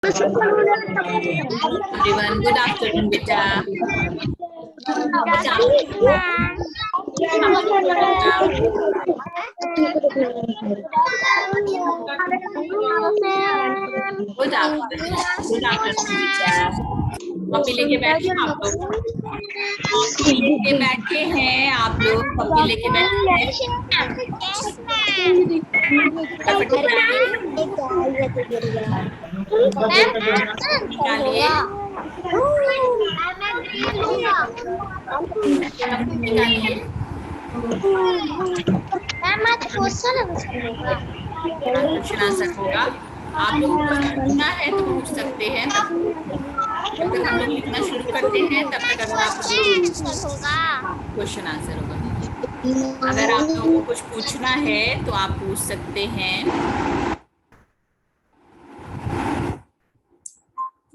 Everyone, good afternoon, beta. Good afternoon, beta. Copy लेके बैठे हैं आप लोग? कॉपी लेके बैठे हैं आप लोग? कॉपी लेके बैठे हैं? क्वेश्चन आंसर होगा। आप लोग को पूछना है तो पूछ सकते हैं। जब तक हम लोग लिखना शुरू करते हैं तब तक अगर आप क्वेश्चन आंसर होगा। अगर आप लोगों को कुछ पूछना है तो आप पूछ सकते हैं।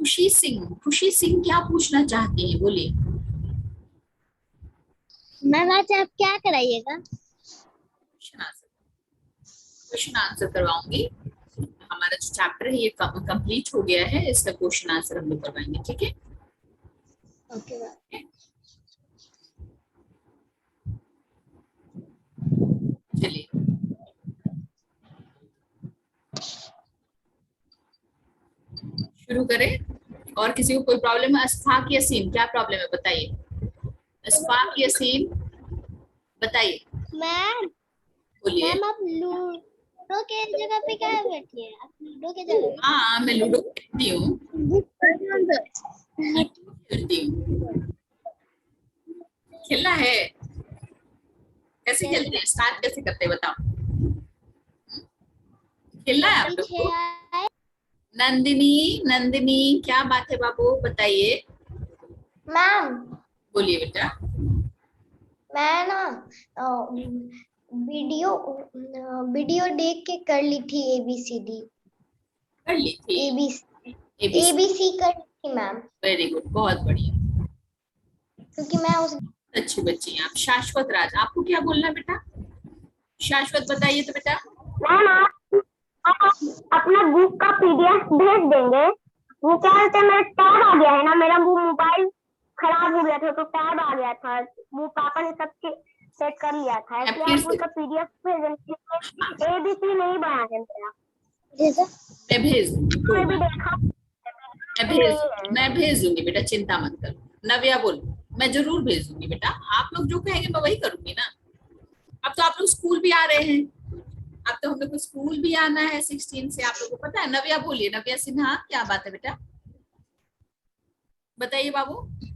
खुशी सिंह क्या पूछना चाहते हैं, बोलिए। मैम आज आप क्या कराइएगा? Question answer करवाऊंगी। हमारा जो चैप्टर है ये कंप्लीट हो गया है, इसका क्वेश्चन आंसर हम लोग करवाएंगे, ठीक है? ओके। चलिए शुरू करें। और किसी को कोई प्रॉब्लम है? अशफाक यासीन, क्या प्रॉब्लम है बताइए। अशफाक यासीन बताइए। मैम बोलिए। मैम आप लूडो के जगह पे क्या बैठी है? आप लूडो के जगह? हाँ, मैं लूडो खेलती हूँ। खेलना है? कैसे खेलते हैं? स्टार्ट कैसे करते हैं बताओ। खेलना है आप लोग को? नंदिनी क्या बात है बाबू, बताइए। मैम बोलिए बेटा। मैं ना वीडियो देख के कर ली थी ABCD। कर ली थी? ABC कर ली थी मैम। वेरी गुड, बहुत बढ़िया, क्योंकि मैं उस अच्छी बच्ची हैं आप। शाश्वत राज, आपको क्या बोलना है बेटा? शाश्वत बताइए तो बेटा। मैम आप अपना बुक का PDF भेज देंगे। वो क्या कहते हैं, मेरा टैब आ गया है ना, मेरा वो मोबाइल खराब हो गया था तो टैब आ गया था। वो पापा ने सबके सेट कर लिया था, इसलिए आप उसका PDF भेज देंगे। ABC नहीं बना है मेरा। मैं भेज दूंगी, कोई भी देखा मैं भेज दूंगी बेटा, चिंता मत करो। नव्या बोलो। मैं जरूर भेज दूंगी बेटा, आप लोग जो कहेंगे मैं वही करूंगी ना। अब तो आप लोग स्कूल भी आ रहे हैं, अब तो हम लोग को स्कूल भी आना है 16 से, आप लोगों को पता है। नव्या बोलिए, नव्या सिन्हा क्या बात है बेटा, बताइए बाबू।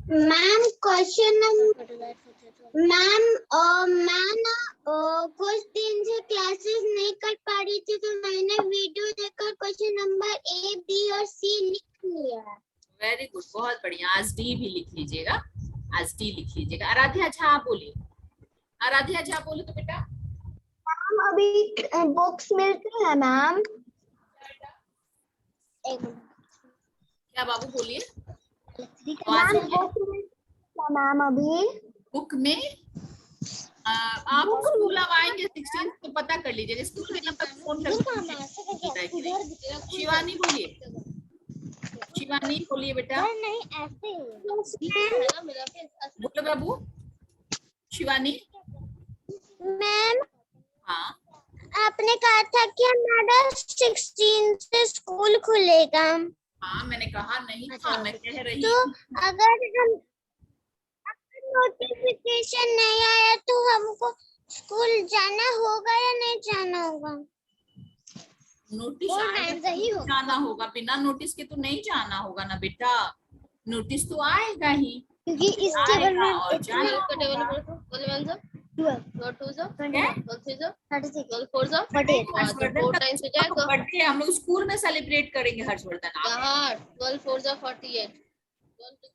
मैम क्वेश्चन मैम मैं ना कुछ दिन से क्लासेस नहीं कर पा रही थी तो मैंने वीडियो देखकर क्वेश्चन नंबर A, B और C लिख लिया। वेरी गुड, बहुत बढ़िया। आज डी भी लिख लीजिएगा, आज डी लिख लीजिएगा। आराध्या झा बोलिए, आराध्या झा बोलो तो बेटा। मैम अभी बुक्स मिलती है मैम? क्या बाबू बोलिए। मैम अभी बुक में आप स्कूल अब आएंगे 16 तो पता कर लीजिएगा। स्कूल के नंबर फोन कर। शिवानी बोलिए, शिवानी बोलिए बेटा। नहीं ऐसे बोलो बाबू। शिवानी। मैम हाँ, आपने कहा था कि हमारा 16 से स्कूल खुलेगा। हाँ मैंने कहा नहीं था, मैं कह रही तो अगर हम नोटिफिकेशन नहीं आया तो हमको स्कूल जाना होगा या नहीं जाना होगा? नोटिस आएगा तो जाना होगा, बिना नोटिस के तो नहीं जाना होगा ना बेटा। नोटिस तो आएगा ही, क्योंकि इस टेबल में बर्थडे हम लोग स्कूल में सेलिब्रेट करेंगे हर्षवर्धन। 12 4 जा 48।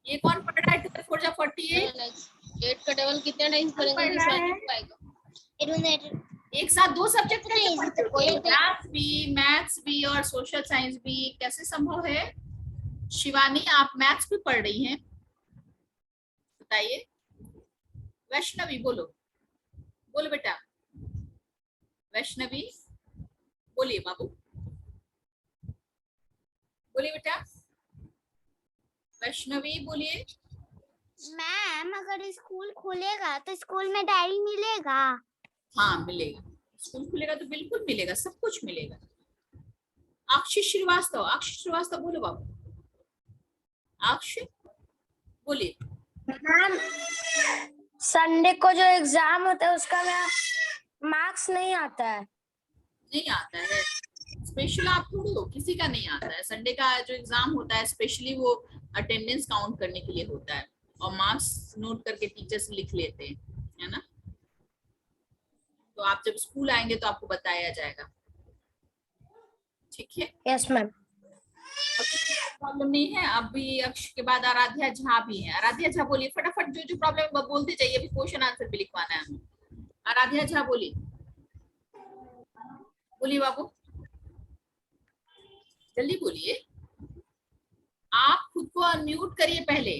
ये कौन पढ़ रहा है? 12 4 जा 48। 8 का टेबल कितने टाइम्स करेंगे? एक साथ दो सब्जेक्ट मैथ्स भी और सोशल साइंस भी, कैसे संभव है? शिवानी आप मैथ्स भी पढ़ रही हैं, बताइए। वैष्णवी बोलो, बोलो बेटा। वैष्णवी बोलिए बाबू। बोलिए बेटा, वैष्णवी बोलिए। मैम अगर स्कूल खुलेगा तो स्कूल में डायरी मिलेगा? हाँ मिलेगा, स्कूल खुलेगा तो बिल्कुल मिलेगा, सब कुछ मिलेगा। अक्षय श्रीवास्तव, अक्षय श्रीवास्तव बोलो बाबू, अक्षय बोलिए। मैम संडे को जो एग्जाम होता है उसका मेरा मार्क्स नहीं आता है। नहीं आता है, स्पेशल आप थोड़ी हो, किसी का नहीं आता है। संडे का जो एग्जाम होता है स्पेशली वो अटेंडेंस काउंट करने के लिए होता है और मार्क्स नोट करके टीचर्स लिख लेते हैं, है ना। तो आप जब स्कूल आएंगे तो आपको बताया जाएगा, ठीक है। Yes ma'am. प्रॉब्लम नहीं है। अभी अक्ष के बाद आराध्या झा भी है। आराध्या झा बोलिए फटाफट, जो जो प्रॉब्लम बोलते जाइए, अभी क्वेश्चन आंसर भी लिखवाना है हमें। आराध्या झा बोलिए, बोलिए बाबू, जल्दी बोलिए। आप खुद को अनम्यूट करिए, पहले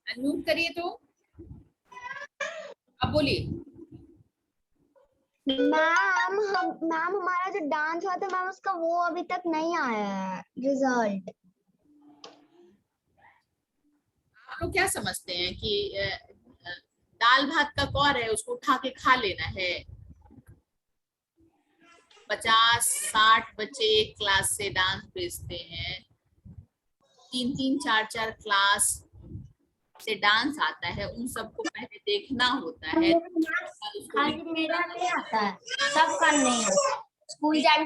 अनम्यूट करिए तो अब बोलिए। मैम हमारा जो डांस हुआ था मैम उसका वो अभी तक नहीं आया है रिजल्ट। आप लोग क्या समझते हैं कि दाल भात का कौर है उसको उठा के खा लेना है? 50-60 बच्चे एक क्लास से डांस भेजते हैं, 3-3 4-4 क्लास से डांस आता है, उन सबको पहले देखना होता है। खाली मेरा नहीं आता है, सबका नहीं आता। स्कूल जाने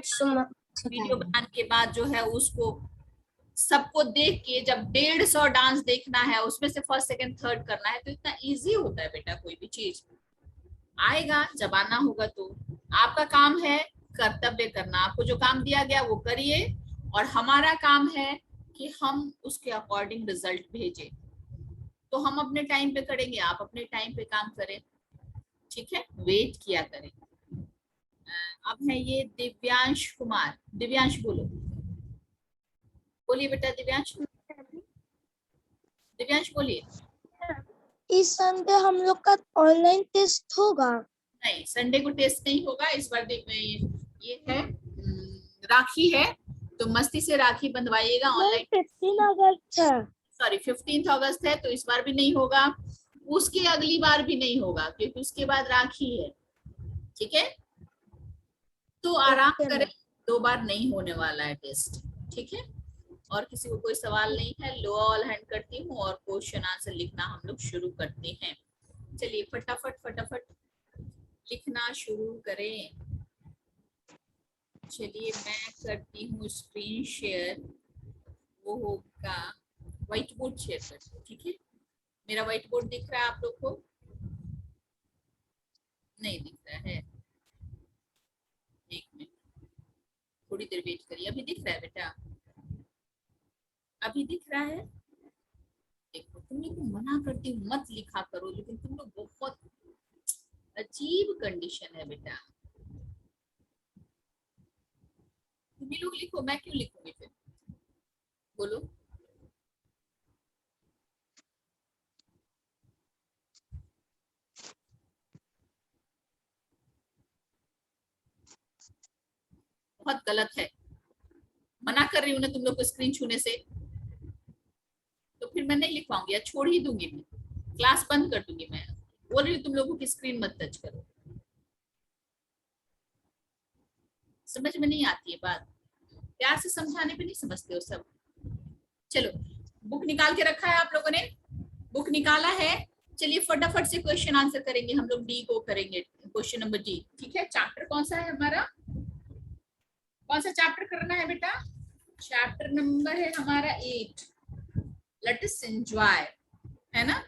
वीडियो बनाने के बाद जो है उसको सबको देख के जब 150 डांस देखना है, उसमें से फर्स्ट सेकंड थर्ड करना है, तो इतना इजी होता है बेटा। कोई भी चीज आएगा जब आना होगा तो आपका काम है कर्तव्य करना। आपको जो काम दिया गया वो करिए और हमारा काम है कि हम उसके अकॉर्डिंग रिजल्ट भेजें। तो हम अपने टाइम पे करेंगे, आप अपने टाइम पे काम करें, ठीक है। वेट किया करें। अब है ये दिव्यांश कुमार। दिव्यांश बोलो, बोलिए बेटा दिव्यांश, दिव्यांश बोलिए। इस संडे हम लोग का ऑनलाइन टेस्ट होगा? नहीं, संडे को टेस्ट नहीं होगा इस बार। ये है राखी है तो मस्ती से राखी बंधवाइएगा ऑनलाइन। 15 अगस्त है। सॉरी 15 अगस्त है, तो इस बार भी नहीं होगा, उसके अगली बार भी नहीं होगा, क्योंकि उसके बाद राखी है, ठीक है। तो आराम करें, 2 बार नहीं होने वाला है टेस्ट, ठीक है। और किसी को कोई सवाल नहीं है, लो ऑल हैंड करती हूँ और क्वेश्चन आंसर लिखना हम लोग शुरू करते हैं। चलिए फटाफट फटाफट लिखना शुरू करें। चलिए मैं करती हूँ स्क्रीन शेयर, वो होगा व्हाइट बोर्ड शेयर करती हूँ, ठीक है। मेरा व्हाइट बोर्ड दिख रहा है आप लोग को? नहीं दिख रहा है, एक मिनट, थोड़ी देर वेट करिए। अभी दिख रहा है बेटा? अभी दिख रहा है? देखो तुम लोग को मना करती हूँ मत लिखा करो, लेकिन तुम लोग बहुत अजीब कंडीशन है बेटा। तुम ही लोग लिखो, मैं क्यों लिखूंगी फिर, बोलो। बहुत गलत है, मना कर रही हूँ ना तुम लोग को स्क्रीन छूने से, तो फिर मैं नहीं लिखवाऊंगी या छोड़ ही दूंगी, मैं क्लास बंद कर दूंगी। मैं बोल रही हूँ तुम लोगों की स्क्रीन मत टच करो। समझ में नहीं आती है बात, प्यार से समझाने पे नहीं समझते हो सब। चलो बुक निकाल के रखा है आप लोगों ने? बुक निकाला है? चलिए फटाफट से क्वेश्चन आंसर करेंगे हम लोग। डी को करेंगे, क्वेश्चन नंबर डी, ठीक है। चैप्टर कौन सा है हमारा? कौन सा चैप्टर करना है बेटा? चैप्टर नंबर है हमारा 8, लेट अस एंजॉय, है ना।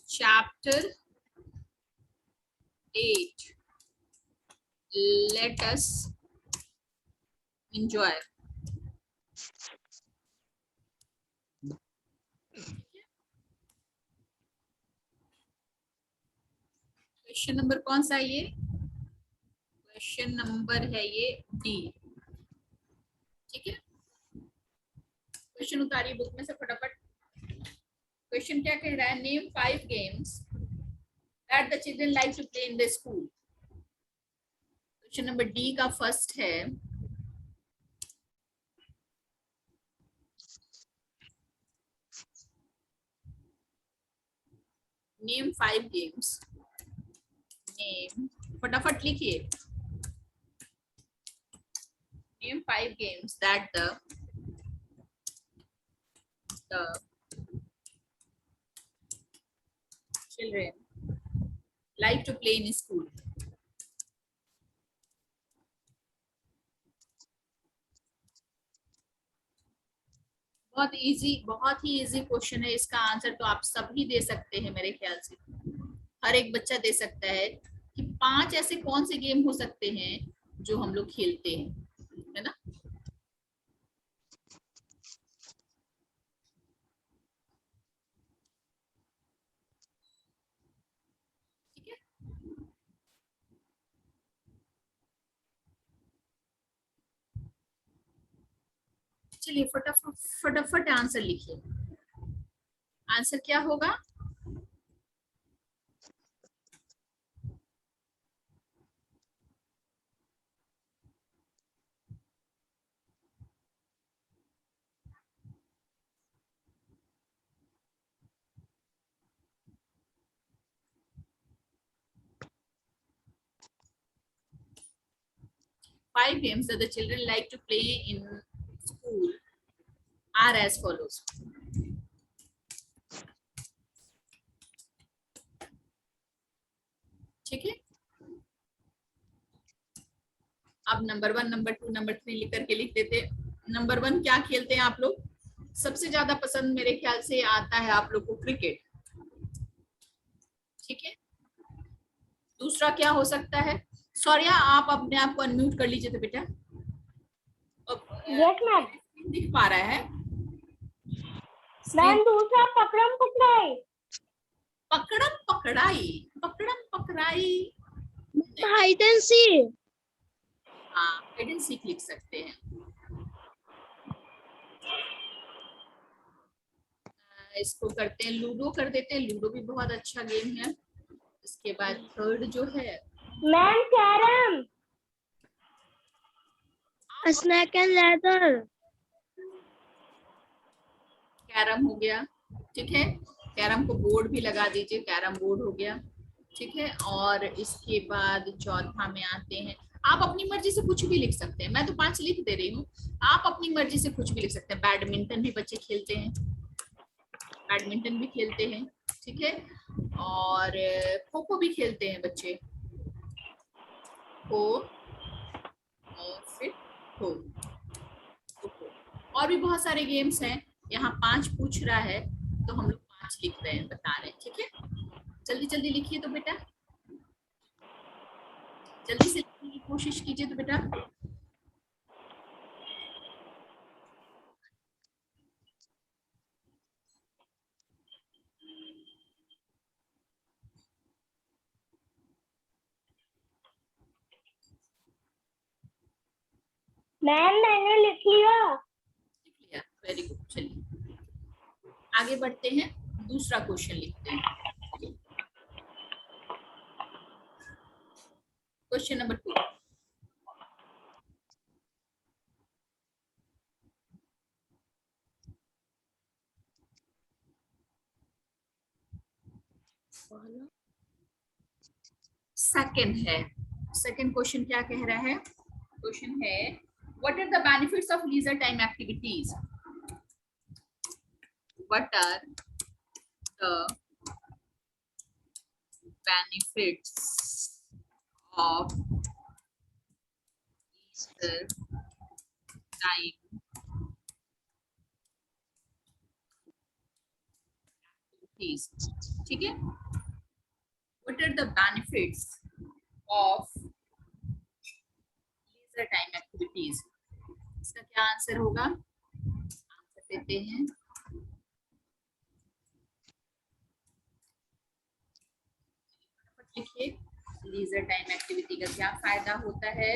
Chapter 8, let us enjoy। Question number कौन सा है ये? क्वेश्चन नंबर है ये डी, ठीक है। क्वेश्चन उतारिए बुक में से फटाफट। क्वेश्चन क्या कह रहा है? Name 5 games that the children like to play in the school। Question number D का फर्स्ट है, नेम 5 गेम्स, नेम, फटाफट लिखिए, name 5 games that the children like to play in school. बहुत ही इजी क्वेश्चन है। इसका आंसर तो आप सभी दे सकते हैं मेरे ख्याल से, हर एक बच्चा दे सकता है कि 5 ऐसे कौन से गेम हो सकते हैं जो हम लोग खेलते हैं, है ना। ठीक है, चलिए फटाफट आंसर लिखिए। आंसर क्या होगा? Five games that the children like to play in school are as follows. ठीक है, अब नंबर 1, नंबर 2, नंबर 3 लिख करके लिख देते। नंबर 1 क्या खेलते हैं आप लोग? सबसे ज्यादा पसंद मेरे ख्याल से आता है आप लोग को क्रिकेट। ठीक है, दूसरा क्या हो सकता है? सौर्या आप अपने आप को अनम्यूट कर लीजिए तो बेटा। Yes ma'am. दिख पा रहा है मैम दूसरा पकड़म पकड़ाई। पकड़म पकड़ाई, पकड़म पकड़ाई, हाइड एंड सीक। हाँ, हाइड एंड सीक लिख सकते हैं। इसको करते हैं लूडो, कर देते हैं, लूडो भी बहुत अच्छा गेम है। इसके बाद थर्ड जो है ma'am carrom, snake and ladder. Carrom हो गया। ठीक है, कैरम को बोर्ड भी लगा दीजिए, कैरम बोर्ड हो गया। ठीक है, और इसके बाद चौथा में आते हैं, आप अपनी मर्जी से कुछ भी लिख सकते हैं, मैं तो 5 लिख दे रही हूँ, आप अपनी मर्जी से कुछ भी लिख सकते हैं। बैडमिंटन भी बच्चे खेलते हैं, बैडमिंटन भी खेलते हैं। ठीक है, और खो खो भी खेलते हैं बच्चे, खो और फिर खो, और भी बहुत सारे गेम्स हैं। यहाँ 5 पूछ रहा है तो हम लोग 5 लिख रहे हैं, बता रहे हैं। ठीक है, जल्दी जल्दी लिखिए तो बेटा, जल्दी से लिखने की कोशिश कीजिए तो बेटा। मैम मैंने लिख लिया। लिख लिया, वेरी गुड। चलिए आगे बढ़ते हैं, दूसरा क्वेश्चन लिखते हैं। क्वेश्चन नंबर 2, सेकंड है। सेकंड क्वेश्चन क्या कह रहा है? क्वेश्चन है what are the benefits of leisure time activities? What are the benefits of leisure time activities? ठीक है, what are the benefits of leisure time activities? इसका क्या आंसर होगा? आंसर देते हैं। लिखिए, leisure time activity का क्या फायदा होता है?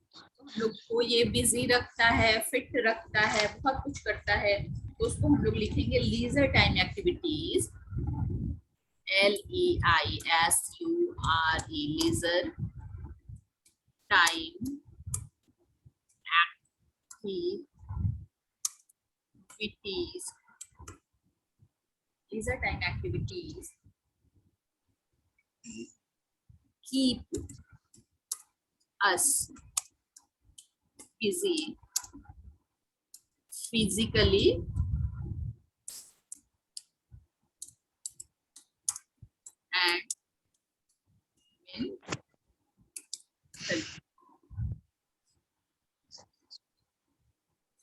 तो हम लोग को ये बिजी रखता है, फिट रखता है, बहुत कुछ करता है। तो उसको हम लोग लिखेंगे leisure time activities, LEISURE, leisure time activities. Leisure time activities keep us busy physically and mentally.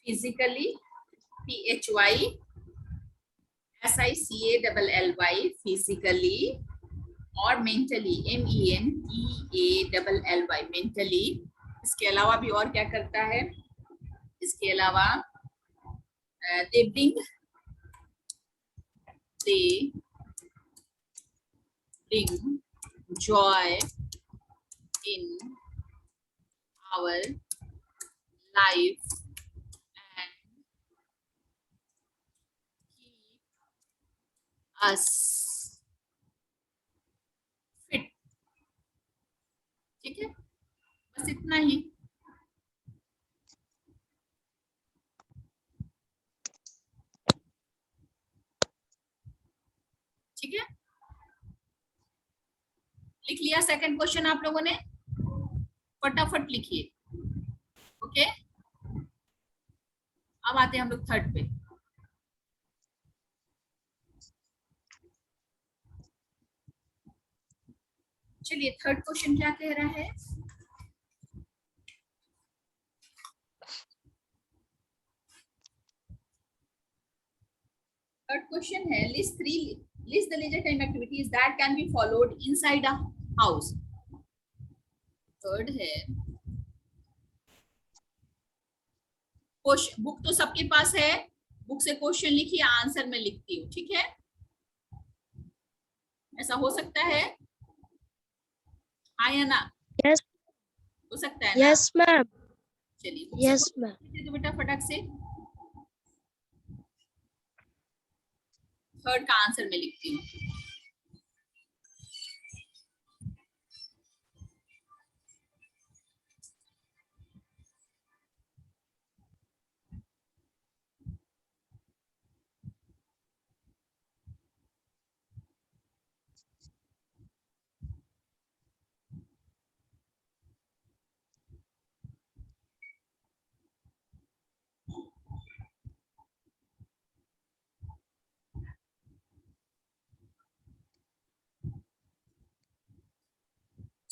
Physically, PHYSICALLY, physically, और mentally, MENTALLY, mentally. इसके अलावा भी और क्या करता है? इसके अलावा they bring joy in our life and keep us fit. ठीक है, बस इतना ही. ठीक है, लिख लिया सेकंड क्वेश्चन आप लोगों ने? फटाफट लिखिए. ओके, अब आते हैं हम लोग थर्ड पे. चलिए, थर्ड क्वेश्चन क्या कह रहा है? थर्ड क्वेश्चन है list the leisure time activities that can be followed inside a house. Third है, बुक तो सबके पास है, बुक से क्वेश्चन लिखिए, आंसर मैं लिखती हूँ. ठीक है, ऐसा हो सकता है? हाँ या ना? यस, हो सकता है ना? यस मैम, चलिए, यस मैम. तो बेटा फटाक से थर्ड का आंसर मैं लिखती हूँ.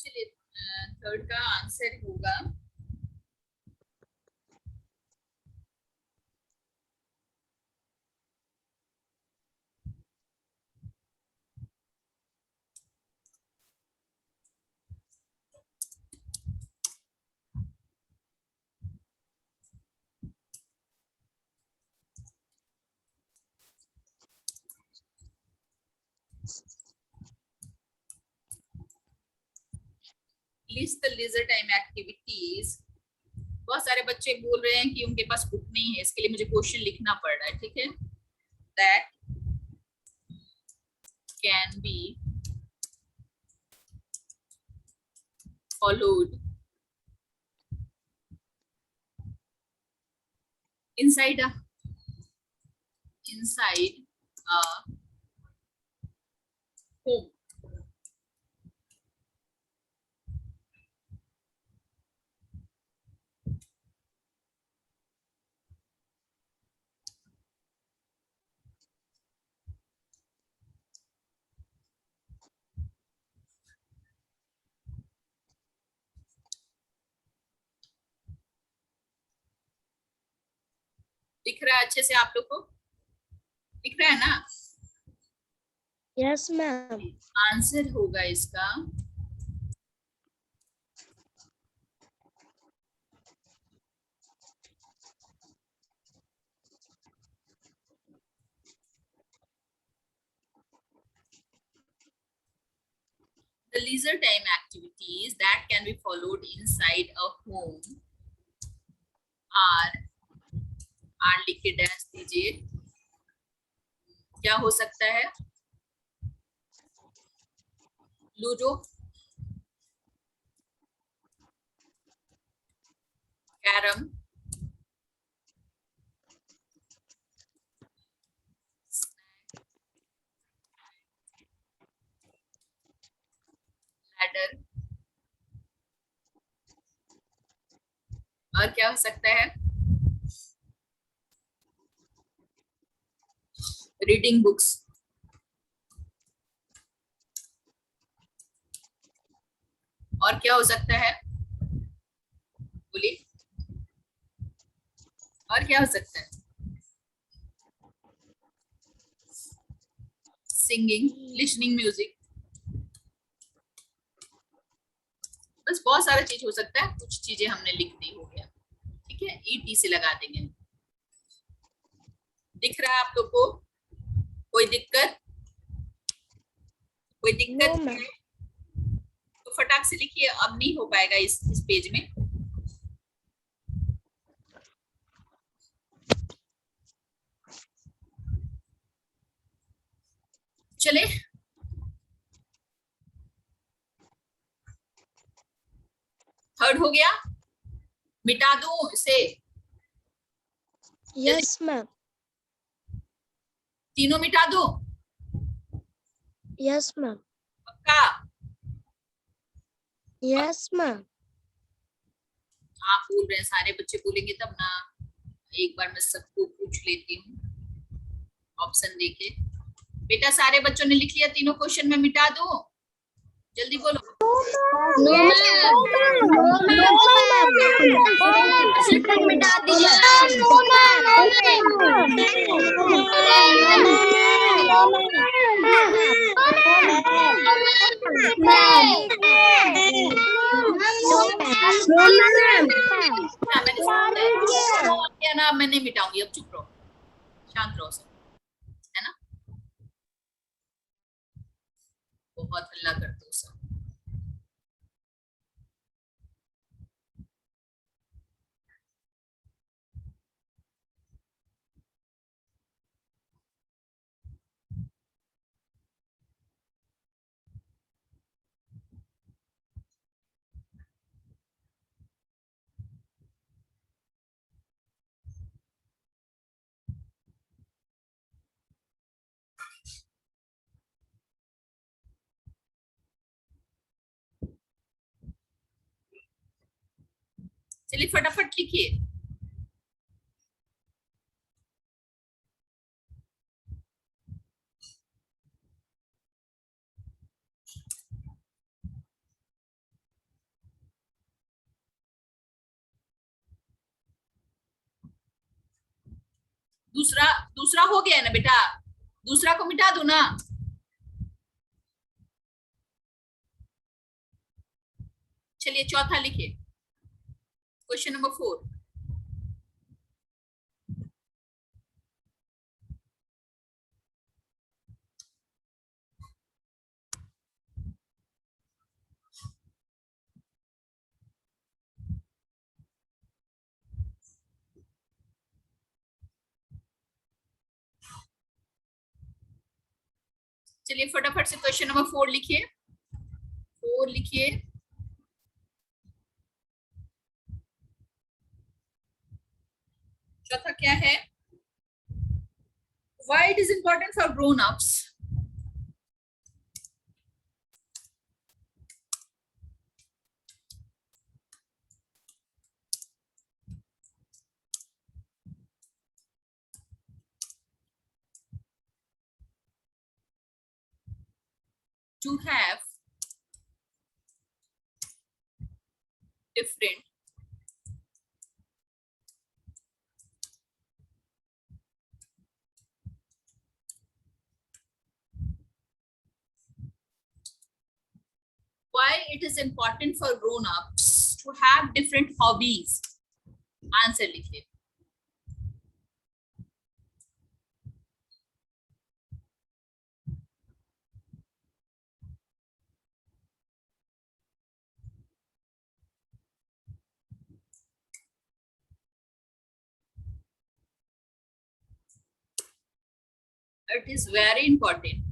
चलिए, थर्ड का आंसर होगा list the leisure time activities. बहुत सारे बच्चे बोल रहे हैं कि उनके पास बुक नहीं है, इसके लिए मुझे क्वेश्चन लिखना पड़ रहा है. ठीक है, that can be followed inside a home. दिख रहा है अच्छे से आप लोग को? दिख रहा है ना? Yes ma'am. आंसर होगा इसका the leisure time activities that can be followed inside a home are लिख के डैश दीजिए. क्या हो सकता है? लूडो, कैरम, लैडर, और क्या हो सकता है? रीडिंग बुक्स, और क्या हो सकता है? बोलिए, और क्या हो सकता है? सिंगिंग, लिसनिंग म्यूजिक, बस बहुत सारा चीज हो सकता है, कुछ चीजें हमने लिख दी, हो गया। ठीक है, ईटी से लगा देंगे। दिख रहा है आप लोग को? कोई दिक्कत? कोई दिक्कत? No, ma'am. तो फटाक से लिखिए, अब नहीं हो पाएगा इस पेज में। चले, थर्ड हो गया, मिटा दूं इसे? Yes, ma'am. तीनों मिटा दूं? Yes, ma'am. पक्का? Yes, ma'am. आप बोल रहे हैं, सारे बच्चे बोलेंगे तब ना। एक बार मैं सबको पूछ लेती हूँ, ऑप्शन देके। बेटा सारे बच्चों ने लिख लिया? तीनों क्वेश्चन में मिटा दूं? जल्दी बोलो। नो मैम, मिटा दीजिए। ना मैं नहीं मिटाऊंगी, अब चुप रहो, शांत रहो सब, है ना? बहुत हल्ला करते हो सब। चलिए फटाफट लिखिए। दूसरा, दूसरा हो गया है ना बेटा? दूसरा को मिटा दूं ना? चलिए चौथा लिखिए, क्वेश्चन नंबर 4। चलिए फटाफट से क्वेश्चन नंबर 4 लिखिए, 4 लिखिए। चौथा क्या है? Why it is important for grown-ups to have different why it is important for grown-ups to have different hobbies? Answer लिखिए। It is very important.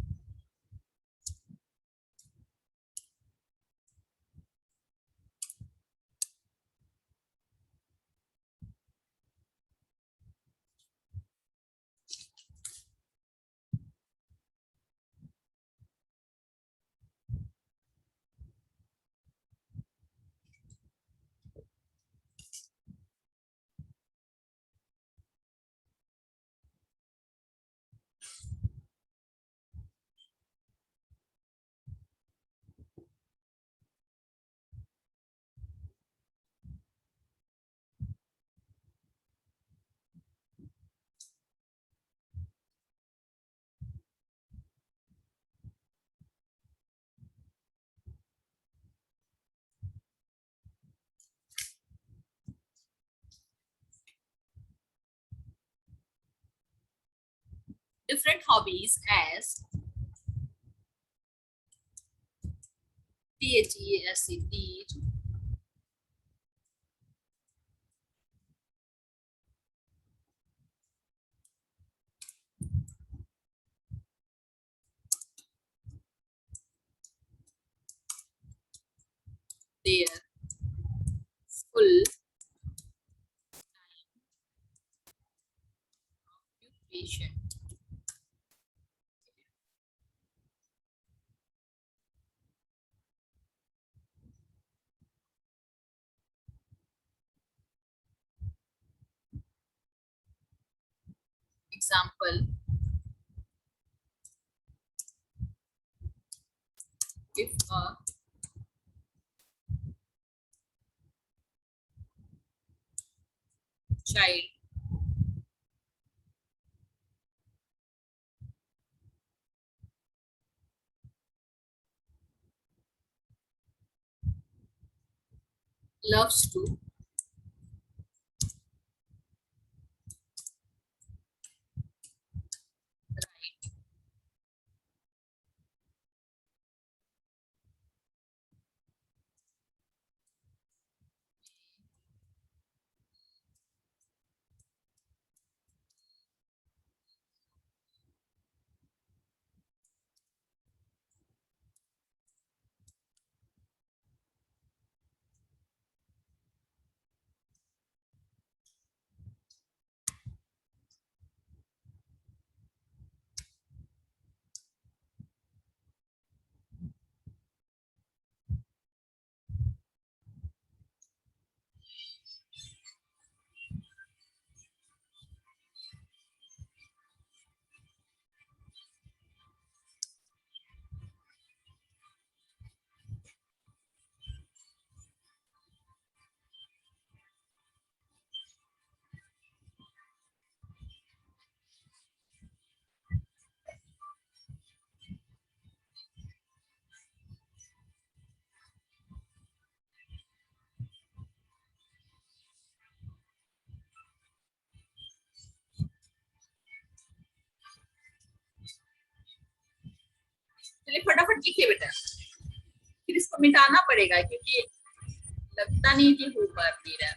hobbies as THEAC, their full occupation. Example, if a child loves to write, चलिए फटाफट लिखिए बेटा, फिर इसको मिटाना पड़ेगा क्योंकि लगता नहीं कि हो पा रहा है।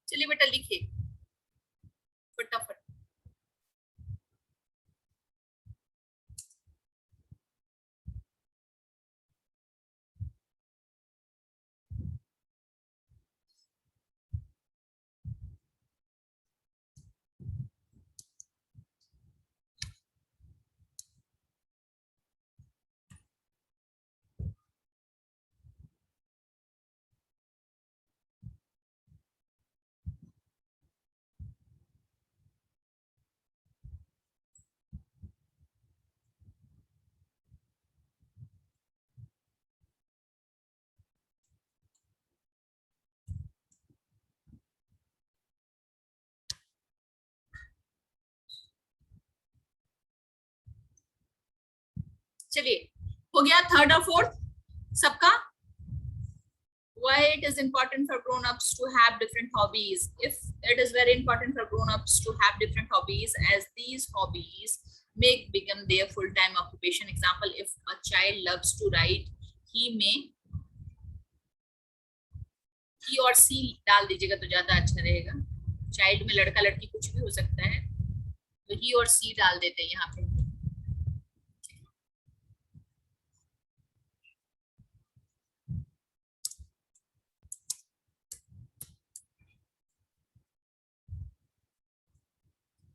चलिए बेटा लिखिए फटाफट। चलिए हो गया थर्ड और फोर्थ सबका। Why it is important for grown-ups to have different hobbies? If it is very important for grown-ups to have different hobbies, as these hobbies may become their full-time occupation. Example, if a child loves to write, he may, he और सी डाल दीजिएगा तो ज्यादा अच्छा रहेगा। Child में लड़का लड़की कुछ भी हो सकता है, तो ही और सी डाल देते हैं यहाँ पे।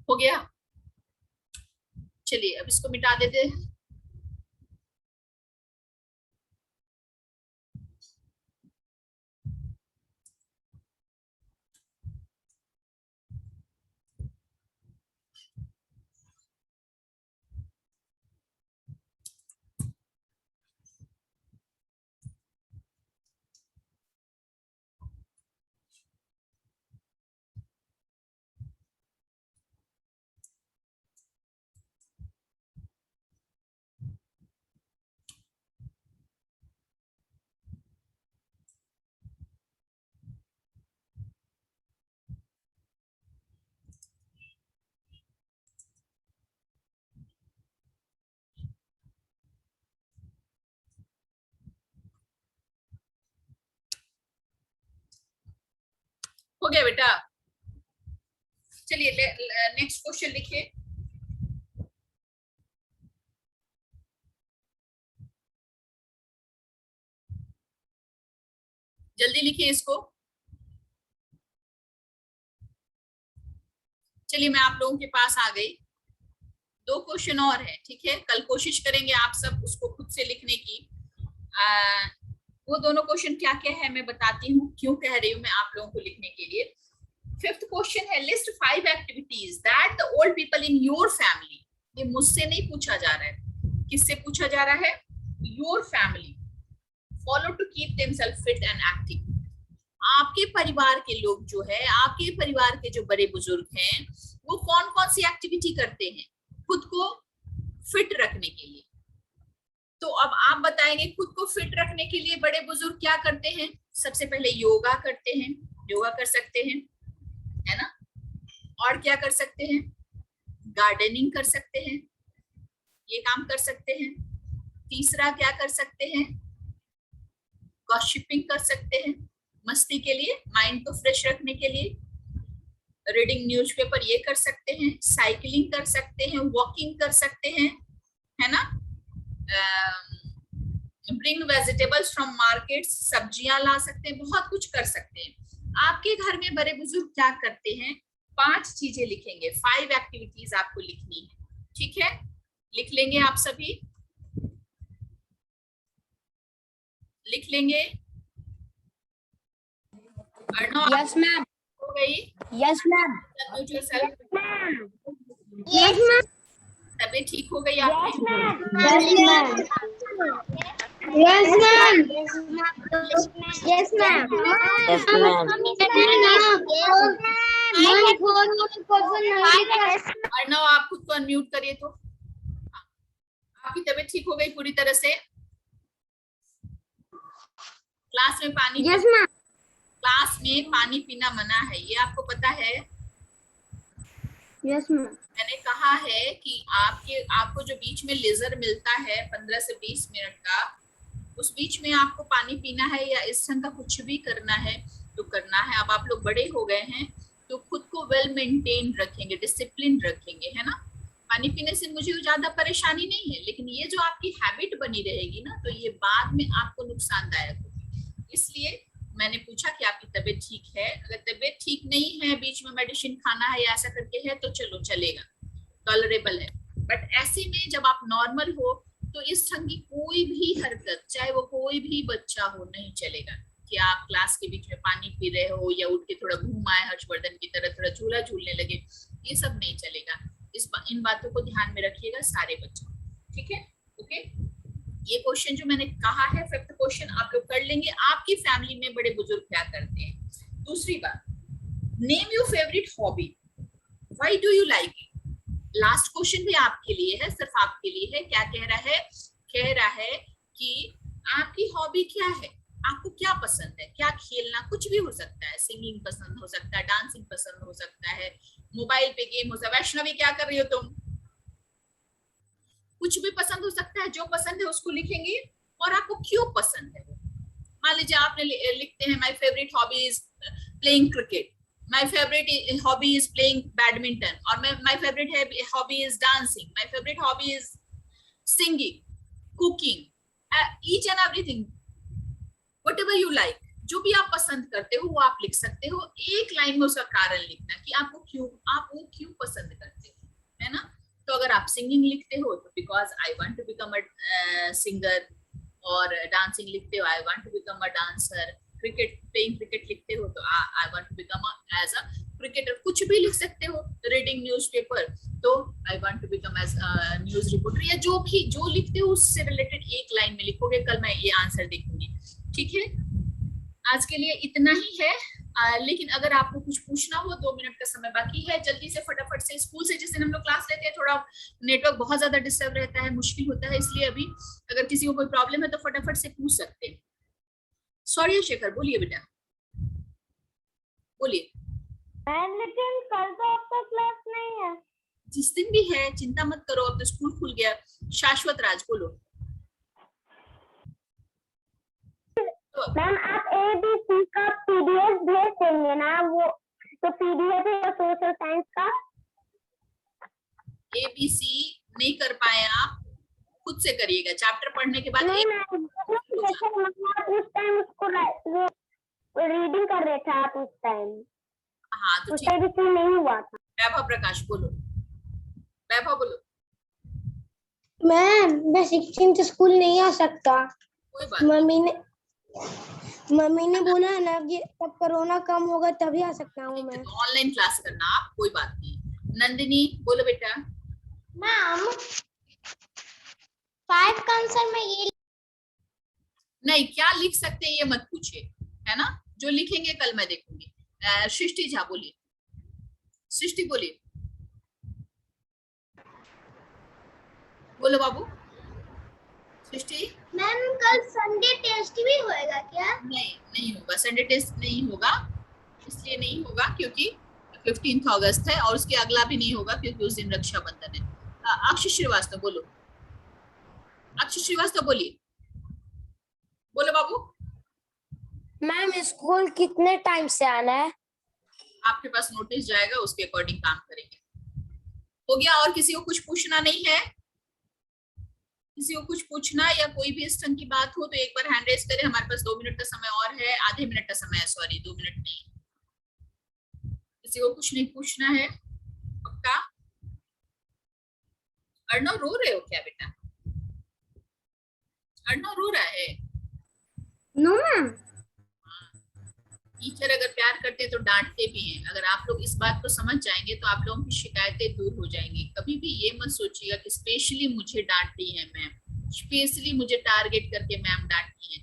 हो गया, चलिए अब इसको मिटा देते हैं। हो गया बेटा? चलिए नेक्स्ट क्वेश्चन लिखिए। जल्दी लिखिए इसको। चलिए मैं आप लोगों के पास आ गई। 2 क्वेश्चन और है, ठीक है? कल कोशिश करेंगे आप सब उसको खुद से लिखने की। वो दोनों क्वेश्चन क्या क्या है मैं बताती हूँ, क्यों कह रही हूँ मैं आप लोगों को लिखने के लिए। 5th क्वेश्चन है, list 5 activities that the old people in your family. ये मुझसे नहीं पूछा जा रहा है, किससे पूछा जा रहा है? Your family follow to keep themselves fit and active. आपके परिवार के लोग जो है, आपके परिवार के जो बड़े बुजुर्ग हैं, वो कौन कौन सी एक्टिविटी करते हैं खुद को फिट रखने के लिए? तो अब आप बताएंगे खुद को फिट रखने के लिए बड़े बुजुर्ग क्या करते हैं? सबसे पहले योगा करते हैं, योगा कर सकते हैं, है ना? और क्या कर सकते हैं? गार्डनिंग कर सकते हैं, ये काम कर सकते हैं। तीसरा क्या कर सकते हैं? गॉसिपिंग कर सकते हैं, मस्ती के लिए, माइंड को फ्रेश रखने के लिए। रीडिंग न्यूज़पेपर ये कर सकते हैं, साइकिलिंग कर सकते हैं, वॉकिंग कर सकते हैं, है ना? ब्रिंग वेजिटेबल्स फ्रॉम मार्केट, सब्जियां ला सकते हैं, बहुत कुछ कर सकते हैं। आपके घर में बड़े बुजुर्ग क्या करते हैं? 5 चीजें लिखेंगे, 5 एक्टिविटीज आपको लिखनी है, ठीक है? लिख लेंगे आप सभी, लिख लेंगे। Yes, ma'am. हो गई? Yes, ma'am. Unmute yourself. Yes, ma'am. तबीयत ठीक हो गई आपकी? Yes, ma'am. Yes, ma'am. Yes, ma'am. Yes, ma'am. Arnav आप खुद को अनम्यूट करिए तो। आपकी तबीयत ठीक हो गई पूरी तरह से? क्लास में पानी Yes, ma'am. क्लास में पानी पीना मना है, ये आपको पता है? Yes, ma'am. मैंने कहा है कि आपको जो बीच में लेजर मिलता है 15 से 20 मिनट का, उस बीच में आपको पानी पीना है या इस ढंग का कुछ भी करना है तो करना है। अब आप लोग बड़े हो गए हैं तो खुद को वेल मेंटेन रखेंगे, डिसिप्लिन रखेंगे, है ना? पानी पीने से मुझे ज्यादा परेशानी नहीं है, लेकिन ये जो आपकी हैबिट बनी रहेगी ना, तो ये बाद में आपको नुकसानदायक होगी। इसलिए मैंने पूछा कि आपकी तबीयत ठीक है। अगर तबीयत ठीक नहीं है, बीच में मेडिसिन खाना है या ऐसा करके है तो चलो चलेगा, टॉलरेबल है। बट ऐसे में जब आप नॉर्मल हो तो इस ढंग की कोई भी हरकत, चाहे वो कोई भी बच्चा हो, नहीं चलेगा कि आप क्लास के बीच में पानी पी रहे हो या उठ के थोड़ा घूम आए हर्षवर्धन की तरह, थोड़ा झूला झूलने लगे, ये सब नहीं चलेगा। इन बातों को ध्यान में रखिएगा सारे बच्चों, ठीक है? ओके, ये क्वेश्चन जो मैंने कहा है 5th क्वेश्चन आप लोग कर लेंगे। आपकी फैमिली में बड़े बुजुर्ग क्या करते हैं? दूसरी बात, name your favourite hobby, why do you like it. Last question भी आपके लिए है, सिर्फ आपके लिए है। क्या कह रहा है? कह रहा है कि आपकी हॉबी क्या है, आपको क्या पसंद है, क्या खेलना, कुछ भी हो सकता है, सिंगिंग पसंद हो सकता है, डांसिंग पसंद हो सकता है, मोबाइल पे गेम हो सकता है। वैष्णवी क्या कर रही हो तुम? कुछ भी पसंद हो सकता है, जो पसंद है उसको लिखेंगे और आपको क्यों पसंद है। मान लीजिए आपने लिखते हैं my favourite hobby is playing cricket, my favourite hobby is playing badminton, और my favourite hobby is dancing, my favourite hobby is singing, cooking, each and everything, whatever you like, जो भी आप पसंद करते हो वो आप लिख सकते हो। एक लाइन में उसका कारण लिखना कि आपको क्यों, आप वो क्यों पसंद करते हो, है ना? तो अगर आप सिंगिंग लिखते हो तो because I want to become a singer, और डांसिंग लिखते हो I want to become a dancer, cricket playing cricket लिखते हो तो I want to become as a cricketer, कुछ भी लिख सकते हो। रीडिंग न्यूज़पेपर तो I want to become as news reporter, या जो भी जो लिखते हो उससे रिलेटेड एक लाइन में लिखोगे। कल मैं ये आंसर देखूंगी, ठीक है? आज के लिए इतना ही है। लेकिन अगर आपको कुछ पूछना हो, 2 मिनट का समय बाकी है, जल्दी से फटाफट से। स्कूल से जिस दिन हम लोग क्लास लेते हैं थोड़ा नेटवर्क बहुत ज्यादा डिस्टर्ब रहता है, मुश्किल होता है, इसलिए अभी अगर किसी को कोई प्रॉब्लम है तो फटाफट से पूछ सकते हैं। सॉरी शेखर, बोलिए बेटा, बोलिए। लेकिन कल तो आपका क्लास नहीं है। जिस दिन भी है, चिंता मत करो, अब तो स्कूल खुल गया। शाश्वत राज बोलो। मैम आप ABC का PDF भेज देंगे ना, वो तो पीडीएफ है सोशल साइंस का। ABC नहीं कर पाए आप, खुद से करिएगा। चैप्टर पढ़ने के बाद नहीं उस टाइम उसको रीडिंग कर रहे थे आप उस टाइम। हाँ तो उस ठीक। टाइम इसमें नहीं हुआ था। वैभव प्रकाश बोलो, वैभव बोलो। मैम मैं 16th स्कूल नहीं आ सकता। कोई बात नहीं, मम्मी ने बोला है ना कि जब कोरोना कम होगा तभी आ सकता हूँ मैं। तो ऑनलाइन क्लास करना आप, कोई बात नहीं। नंदिनी बोलो बेटा। मैम 5 का आंसर मैं ये नहीं, क्या लिख सकते हैं ये मत पूछिए, है ना। जो लिखेंगे कल मैं देखूंगी। सृष्टि झा बोलिए, सृष्टि बोलिए, बोलो बाबू। सृष्टि। मैम कल संडे टेस्ट भी होएगा क्या? नहीं होगा, संडे टेस्ट नहीं होगा। इसलिए नहीं होगा क्योंकि 15 अगस्त है, और उसके अगला भी नहीं होगा क्योंकि उस दिन रक्षाबंधन है। अक्षय श्रीवास्तव बोलो, अक्षय श्रीवास्तव बोलिए, बोलो बाबू। मैम स्कूल कितने टाइम से आना है? आपके पास नोटिस जाएगा, उसके अकॉर्डिंग काम करेंगे। हो गया? और किसी को कुछ पूछना नहीं है? किसी को कुछ पूछना या कोई भी इस ढंग की बात हो तो एक बार हैंड रेज करें। हमारे पास 2 मिनट का समय और है, आधे मिनट का समय है, सॉरी 2 मिनट नहीं। किसी को कुछ नहीं पूछना है? पक्का? अर्णव रो रहे हो क्या बेटा? अर्णव रो रहा है? No ma'am. टीचर अगर प्यार करते हैं तो डांटते भी हैं। अगर आप लोग इस बात को समझ जाएंगे तो आप लोगों की शिकायतें दूर हो जाएंगी। कभी भी ये मत सोचिएगा कि स्पेशली मुझे डांटती है मैम, स्पेशली मुझे टारगेट करके मैम डांटती है।